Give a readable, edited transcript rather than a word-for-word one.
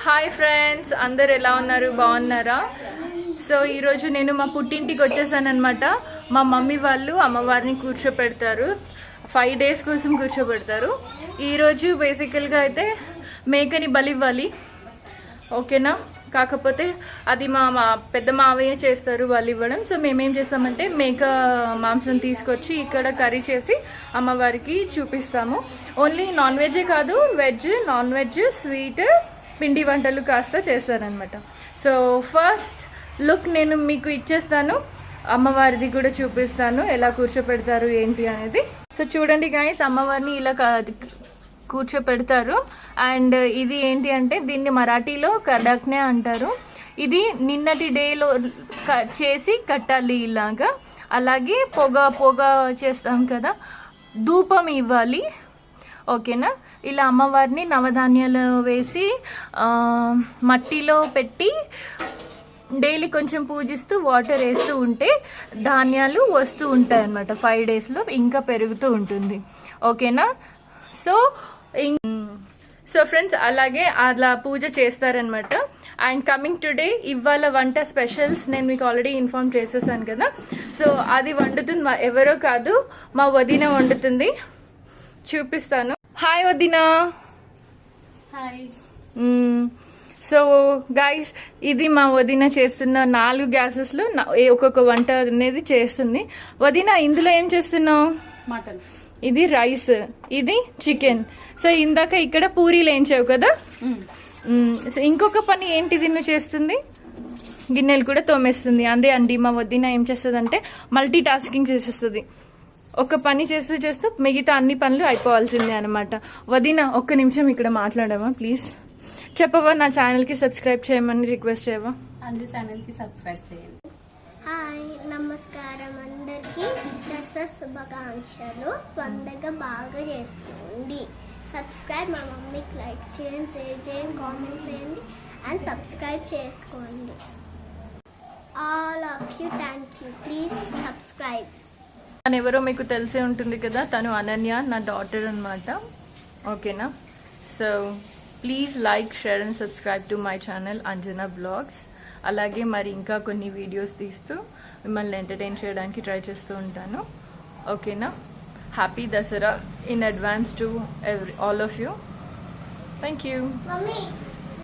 Hi friends, అందరు ఎలా ఉన్నారు? బాగున్నారా? సో ఈరోజు నేను మా పుట్టింటికి వచ్చేసాను అనమాట. మా మమ్మీ వాళ్ళు అమ్మవారిని కూర్చోపెడతారు, 5 days కోసం కూర్చోబెడతారు. ఈరోజు బేసికల్గా అయితే మేకని బలివ్వాలి, ఓకేనా? కాకపోతే అది మా పెద్ద మావయ్య చేస్తారు బలి ఇవ్వడం. సో మేమేం చేస్తామంటే మేక మాంసం తీసుకొచ్చి ఇక్కడ కర్రీ చేసి అమ్మవారికి చూపిస్తాము. ఓన్లీ నాన్ వెజే కాదు, వెజ్, నాన్ వెజ్, స్వీట్, పిండి వంటలు కాస్త చేస్తారనమాట. సో ఫస్ట్ లుక్ నేను మీకు ఇచ్చేస్తాను, అమ్మవారిది కూడా చూపిస్తాను ఎలా కూర్చోపెడతారు ఏంటి అనేది. సో చూడండి గాయస్, అమ్మవారిని ఇలా కూర్చోపెడతారు. అండ్ ఇది ఏంటి అంటే దీన్ని మరాఠీలో కడక్నే అంటారు. ఇది నిన్నటి డేలో చేసి కట్టాలి ఇలాగా. అలాగే పొగ చేస్తాం కదా, ధూపం ఇవ్వాలి, ఓకేనా? ఇలా అమ్మవారిని నవధాన్యాలు వేసి మట్టిలో పెట్టి డైలీ కొంచెం పూజిస్తూ వాటర్ వేస్తూ ఉంటే ధాన్యాలు వస్తూ ఉంటాయి అన్నమాట. 5 daysలో ఇంకా పెరుగుతూ ఉంటుంది, ఓకేనా? సో ఫ్రెండ్స్, అలాగే అలా పూజ చేస్తారనమాట. అండ్ కమింగ్ టుడే ఇవాళ వంట స్పెషల్స్ నేను మీకు ఆల్రెడీ ఇన్ఫార్మ్ చేసేసాను కదా. సో అది వండుతుంది ఎవరో కాదు, మా వదిన వండుతుంది. చూపిస్తాను. హాయ్ వదినా. హాయ్. సో గైస్, ఇది మా వదిన చేస్తున్న 4 గ్యాసెస్లో ఒక్కొక్క వంట అనేది చేస్తుంది. వదిన, ఇందులో ఏం చేస్తున్నావు? మటన్. ఇది రైస్, ఇది చికెన్. సో ఇందాక ఇక్కడ పూరీలు వేయించావు కదా. ఇంకొక పని ఏంటిది నువ్వు చేస్తుంది? గిన్నెలు కూడా తోమేస్తుంది. అదే అండి, మా వదిన ఏం చేస్తుంది అంటే మల్టీ టాస్కింగ్ చేసేస్తుంది. ఒక పని చేస్తూ చేస్తూ మిగతా అన్ని పనులు అయిపోవాల్సిందే అనమాట. వదిన, ఒక్క నిమిషం ఇక్కడ మాట్లాడవా ప్లీజ్? చెప్పవా, నా ఛానల్కి సబ్స్క్రైబ్ చేయమని రిక్వెస్ట్ చేయవా? అందరి ఛానల్కి సబ్స్క్రైబ్ చేయండి. హాయ్, నమస్కారం అందరికీ. దసరా శుభాకాంక్షలు. పండగ బాగా చేసుకోండి. సబ్స్క్రైబ్, మా మమ్మీకి లైక్ చేయండి, షేర్ చేయండి, కామెంట్ చేయండి అండ్ సబ్స్క్రైబ్ చేసుకోండి. All of you, thank you. Please subscribe. తను ఎవరో మీకు తెలిసే ఉంటుంది కదా, తను అనన్య, నా డాటర్ అనమాట, ఓకేనా? So please like, share and subscribe to my channel Anjana blogs. అలాగే మరి ఇంకా కొన్ని వీడియోస్ తీస్తూ మిమ్మల్ని ఎంటర్టైన్ చేయడానికి ట్రై చేస్తూ ఉంటాను, ఓకేనా? Happy Dasara in advance to all of you. Thank you. Mummy